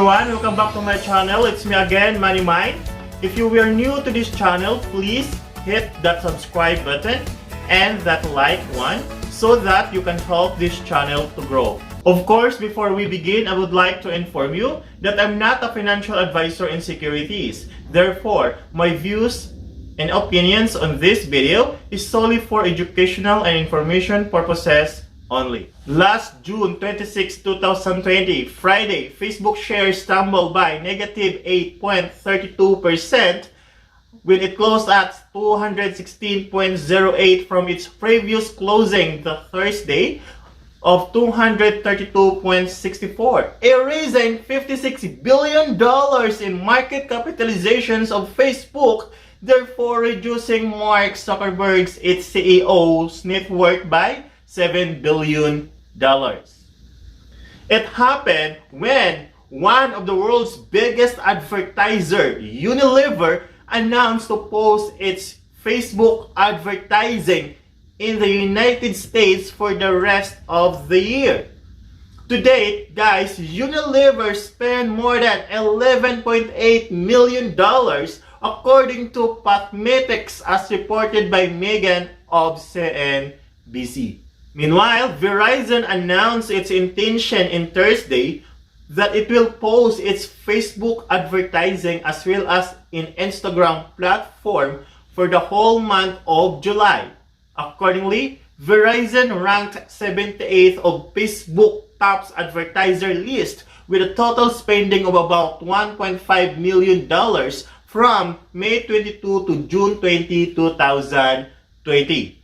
everyone, welcome back to my channel. It's me again, Money Mind. If you were new to this channel, please hit that subscribe button and that like one so that you can help this channel to grow. Of course, before we begin, I would like to inform you that I'm not a financial advisor in securities. Therefore, my views and opinions on this video is solely for educational and information purposes only. Last June 26, 2020, Friday, Facebook shares tumbled by negative 8.32% when it closed at 216.08 from its previous closing the Thursday of 232.64, erasing $56 billion in market capitalizations of Facebook, therefore reducing Mark Zuckerberg's its CEO's net worth by $7 billion. It happened when one of the world's biggest advertiser, Unilever, announced to pause its Facebook advertising in the United States for the rest of the year. To date, guys, Unilever spent more than $11.8 million according to Pathmetics as reported by Megan of CNBC. Meanwhile, Verizon announced its intention on Thursday that it will pause its Facebook advertising as well as in Instagram platform for the whole month of July. Accordingly, Verizon ranked 78th of Facebook top advertiser list with a total spending of about $1.5 million from May 22 to June 20, 2020.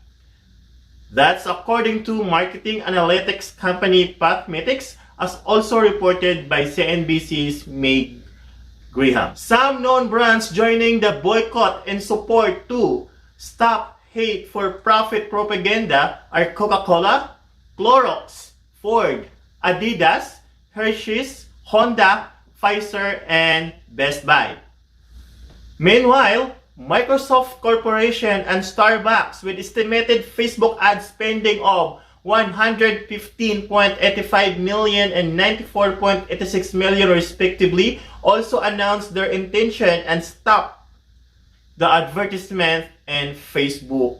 That's according to marketing analytics company Pathmetics, as also reported by CNBC's Meg Graham. Some known brands joining the boycott in support to Stop Hate for Profit propaganda are Coca-Cola, Clorox, Ford, Adidas, Hershey's, Honda, Pfizer, and Best Buy. Meanwhile, Microsoft Corporation and Starbucks, with estimated Facebook ad spending of $115.85 million and $94.86 million respectively, also announced their intention and stopped the advertisement and Facebook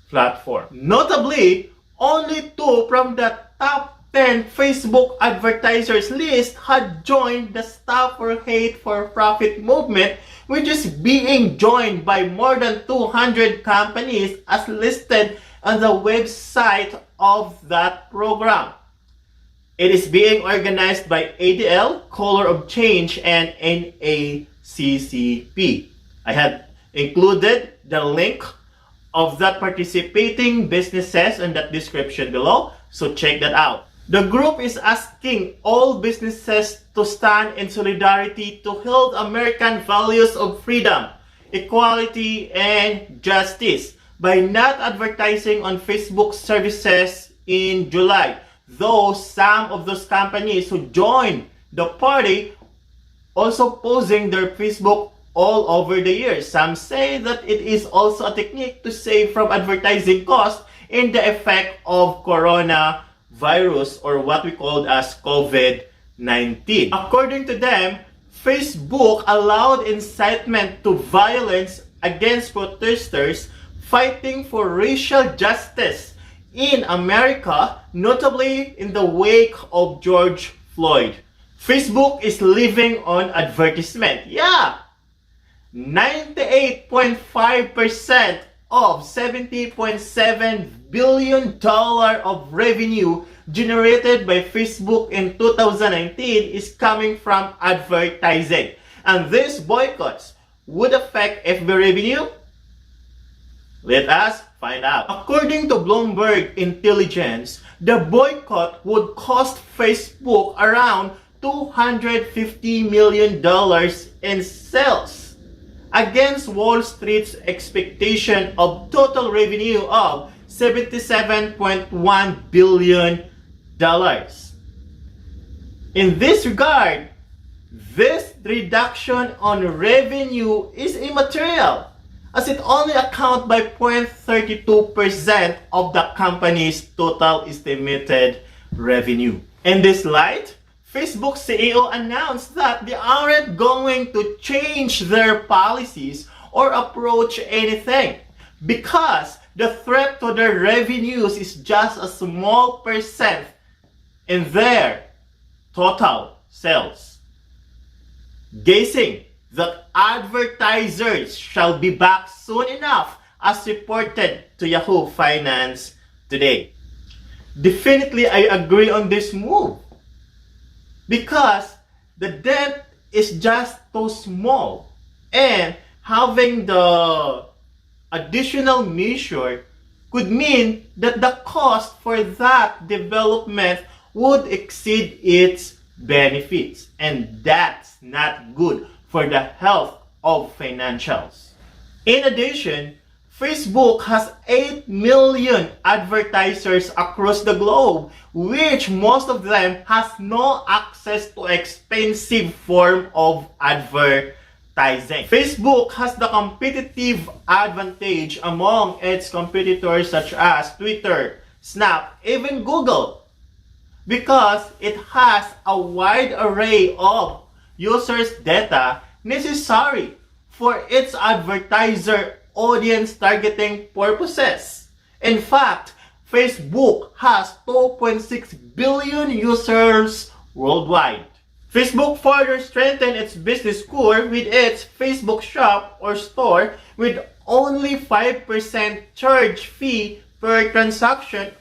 platform. Notably, only 2 from the top 10 Facebook advertisers list had joined the Stop for Hate for Profit movement, which is being joined by more than 200 companies as listed on the website of that program. It is being organized by ADL, Color of Change, and NACCP. I have included the link of that participating businesses in that description below, so check that out. The group is asking all businesses to stand in solidarity to hold American values of freedom, equality, and justice by not advertising on Facebook services in July. Though some of those companies who joined the party also posing their Facebook all over the year. Some say that it is also a technique to save from advertising costs in the effect of coronavirus, or what we call as COVID-19. According to them, Facebook allowed incitement to violence against protesters fighting for racial justice in America, notably in the wake of George Floyd. Facebook is living on advertisement. Yeah! 98.5% of $70.7 billion of revenue generated by Facebook in 2019 is coming from advertising. And these boycotts would affect FB revenue? Let us find out. According to Bloomberg Intelligence, the boycott would cost Facebook around $250 million in sales, against Wall Street's expectation of total revenue of $77.1 billion. In this regard, this reduction on revenue is immaterial, as it only accounts by 0.32% of the company's total estimated revenue. In this light, Facebook CEO announced that they aren't going to change their policies or approach anything because the threat to their revenues is just a small percent in their total sales. Guessing that advertisers shall be back soon enough, as reported to Yahoo Finance today. Definitely, I agree on this move because the dent is just too small, and having the additional measure could mean that the cost for that development would exceed its benefits, and that's not good for the health of financials. In addition, Facebook has 8 million advertisers across the globe, which most of them has no access to expensive form of advertising. Facebook has the competitive advantage among its competitors such as Twitter, Snap, even Google, because it has a wide array of users' data necessary for its advertiser audience targeting purposes. In fact, Facebook has 2.6 billion users worldwide. Facebook further strengthened its business core with its Facebook shop or store with only 5% charge fee per transaction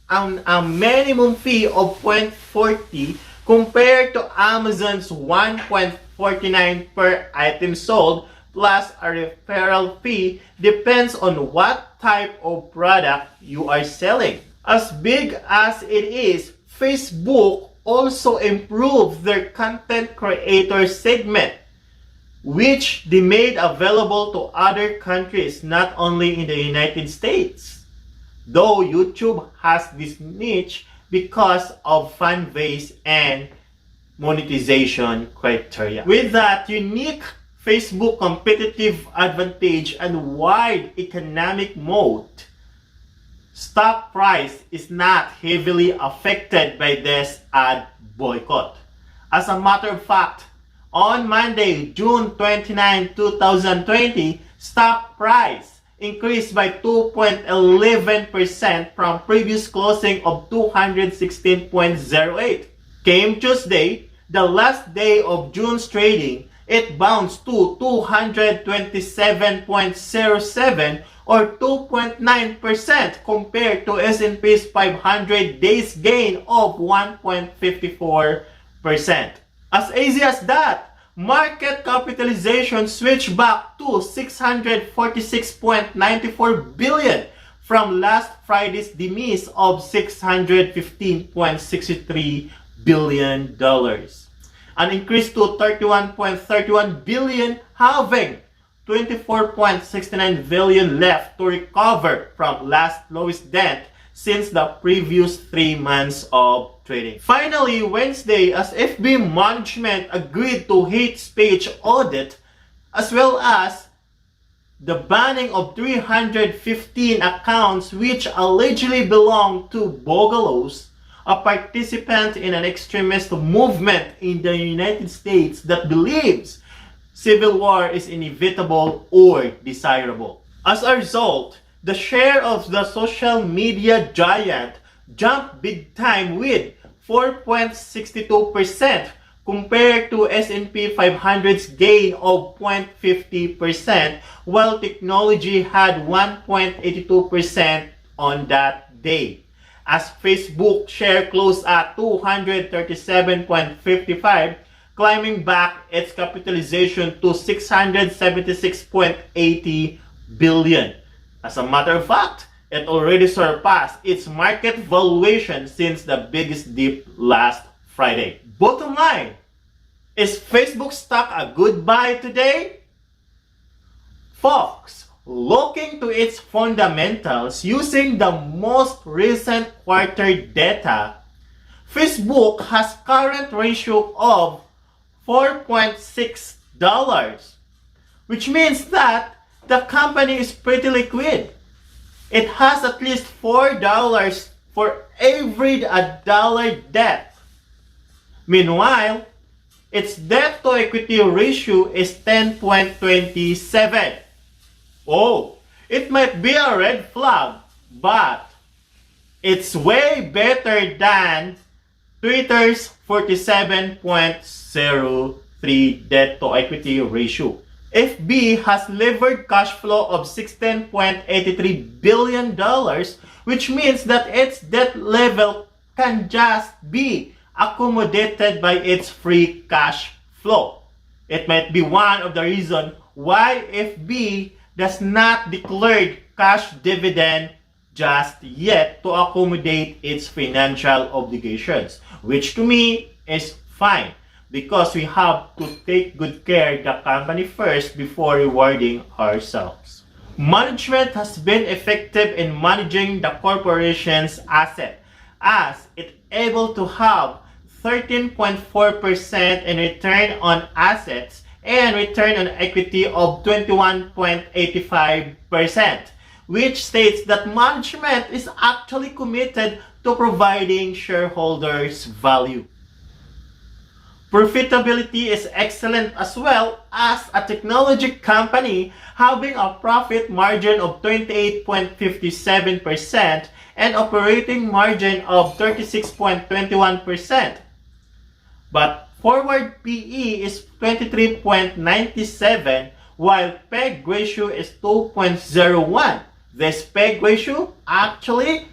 and a minimum fee of 0.40 compared to Amazon's 1.49 per item sold, plus a referral fee depends on what type of product you are selling. As big as it is, Facebook also improved their content creator segment, which they made available to other countries, not only in the United States. Though YouTube has this niche because of fan base and monetization criteria. With that unique Facebook competitive advantage and wide economic moat, stock price is not heavily affected by this ad boycott. As a matter of fact, on Monday, June 29, 2020, stock price increased by 2.11% from previous closing of 216.08. Came Tuesday, the last day of June's trading, it bounced to 227.07 or 2.9% compared to S&P's 500 days gain of 1.54%. As easy as that, market capitalization switched back to $646.94 billion from last Friday's demise of $615.63 billion. An increase to $31.31 billion, having $24.69 billion left to recover from last lowest dent since the previous 3 months of trading. Finally, Wednesday, as FB management agreed to hate speech audit as well as the banning of 315 accounts which allegedly belong to Bogalos, a participant in an extremist movement in the United States that believes civil war is inevitable or desirable. As a result, the share of the social media giant jumped big time with 4.62% compared to S&P 500's gain of 0.50%, while technology had 1.82% on that day. As Facebook share closed at 237.55, climbing back its capitalization to 676.80 billion. As a matter of fact, it already surpassed its market valuation since the biggest dip last Friday. Bottom line, is Facebook stock a good buy today? Folks, looking to its fundamentals using the most recent quarter data, Facebook has current ratio of $4.6, which means that the company is pretty liquid. It has at least $4 for every $1 debt. Meanwhile, its debt to equity ratio is 10.27. Oh, it might be a red flag, but it's way better than Twitter's 47.03 debt to equity ratio. FB has levered cash flow of $16.83 billion, which means that its debt level can just be accommodated by its free cash flow. It might be one of the reasons why FB does not declare cash dividend just yet to accommodate its financial obligations, which to me is fine because we have to take good care of the company first before rewarding ourselves. Management has been effective in managing the corporation's asset as it's able to have 13.4% in return on assets and return on equity of 21.85%, which states that management is actually committed to providing shareholders value. Profitability is excellent as well as a technology company having a profit margin of 28.57% and operating margin of 36.21%. But forward PE is 23.97 while PEG ratio is 2.01. This PEG ratio actually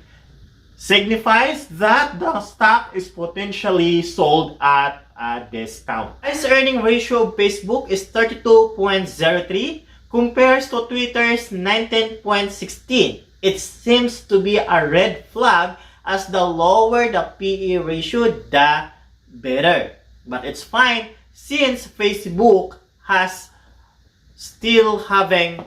signifies that the stock is potentially sold at a discount. Price earning ratio of Facebook is 32.03 compares to Twitter's 19.16. It seems to be a red flag as the lower the PE ratio, the better. But it's fine since Facebook has still having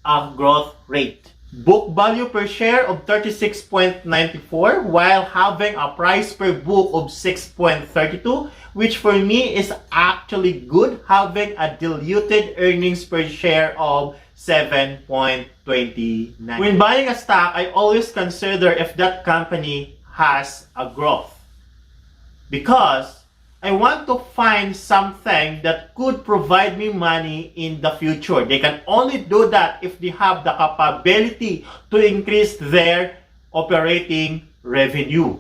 a growth rate. Book value per share of 36.94 while having a price per book of 6.32, which for me is actually good, having a diluted earnings per share of 7.29. When buying a stock, I always consider if that company has a growth because I want to find something that could provide me money in the future. They can only do that if they have the capability to increase their operating revenue.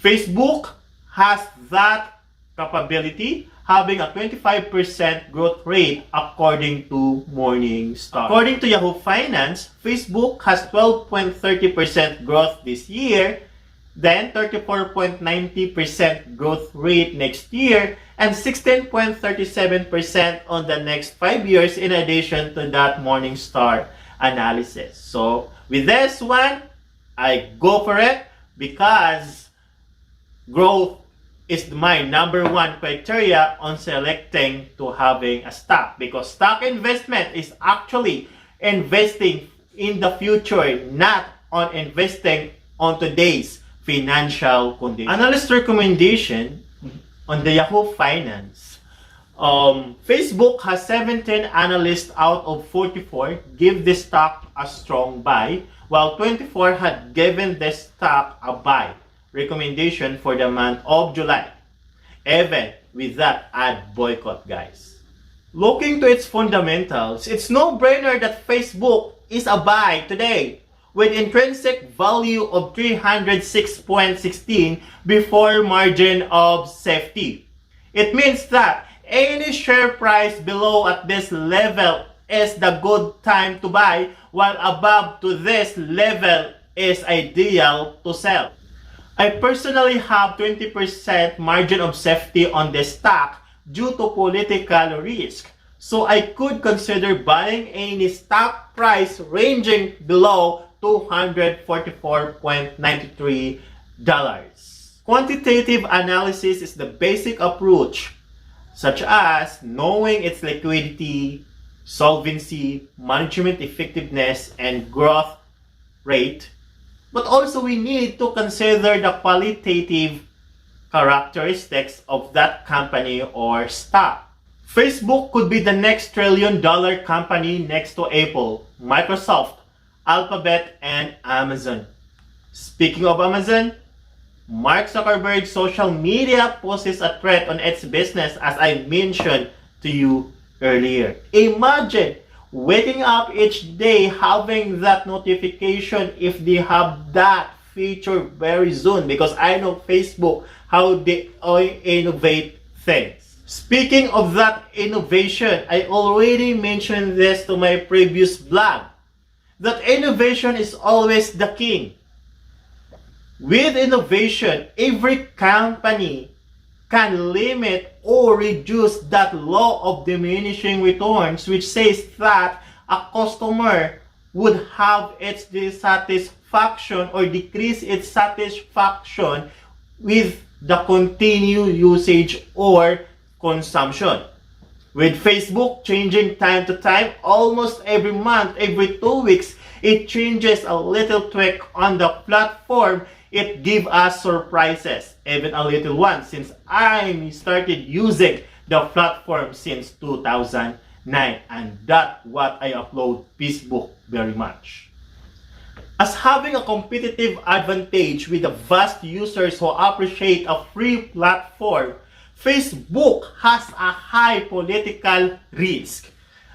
Facebook has that capability, having a 25% growth rate according to Morningstar. According to Yahoo Finance, Facebook has 12.30% growth this year, then 34.90% growth rate next year, and 16.37% on the next 5 years in addition to that Morningstar analysis. So with this one, I go for it because growth is my number one criteria on selecting to having a stock, because stock investment is actually investing in the future, not on investing on today's financial condition. Analyst recommendation on the Yahoo Finance. Facebook has 17 analysts out of 44 give this stock a strong buy, while 24 had given this stock a buy recommendation for the month of July. Even with that, add Boycott, guys. Looking to its fundamentals, it's no-brainer that Facebook is a buy today with intrinsic value of 306.16 before margin of safety. It means that any share price below at this level is the good time to buy, while above to this level is ideal to sell. I personally have 20% margin of safety on this stock due to political risk, so I could consider buying any stock price ranging below $244.93. Quantitative analysis is the basic approach, such as knowing its liquidity, solvency, management effectiveness, and growth rate. But also we need to consider the qualitative characteristics of that company or stock. Facebook could be the next trillion-dollar company next to Apple, Microsoft, Alphabet, and Amazon. Speaking of Amazon, Mark Zuckerberg's social media poses a threat on its business, as I mentioned to you earlier. Imagine waking up each day having that notification if they have that feature very soon, because I know Facebook, how they innovate things. Speaking of that innovation, I already mentioned this to my previous blog, that innovation is always the king. With innovation, every company can limit or reduce that law of diminishing returns, which says that a customer would have its dissatisfaction or decrease its satisfaction with the continued usage or consumption. With Facebook changing time to time, almost every month, every 2 weeks, it changes a little tweak on the platform. It gives us surprises, even a little one, since I started using the platform since 2009, and that's what I upload Facebook very much. As having a competitive advantage with the vast users who appreciate a free platform, Facebook has a high political risk.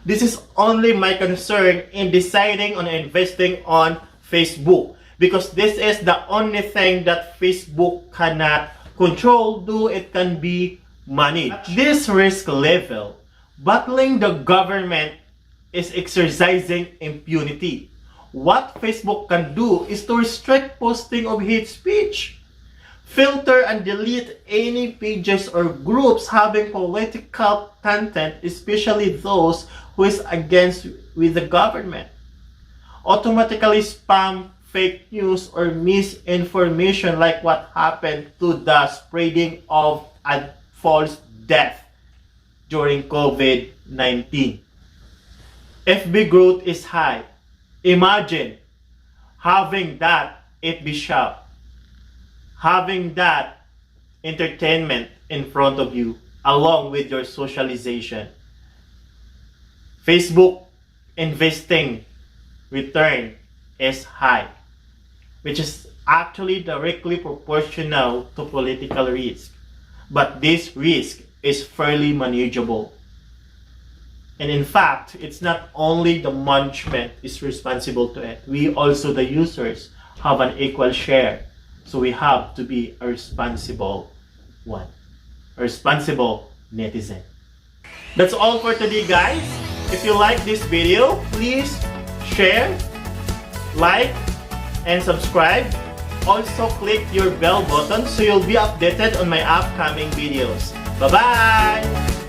This is only my concern in deciding on investing on Facebook, because this is the only thing that Facebook cannot control, though it can be managed. At this risk level, battling the government is exercising impunity. What Facebook can do is to restrict posting of hate speech, filter and delete any pages or groups having political content, especially those who is against with the government, automatically spam fake news or misinformation like what happened to the spreading of a false death during COVID-19. FB growth is high. Imagine having that FB shop, having that entertainment in front of you along with your socialization. Facebook investing return is high, which is actually directly proportional to political risk. But this risk is fairly manageable. And in fact, it's not only the management is responsible to it. We also, the users, have an equal share. So we have to be a responsible one. A responsible netizen. That's all for today, guys. If you like this video, please share, like, and subscribe. Also click your bell button so you'll be updated on my upcoming videos. Bye-bye!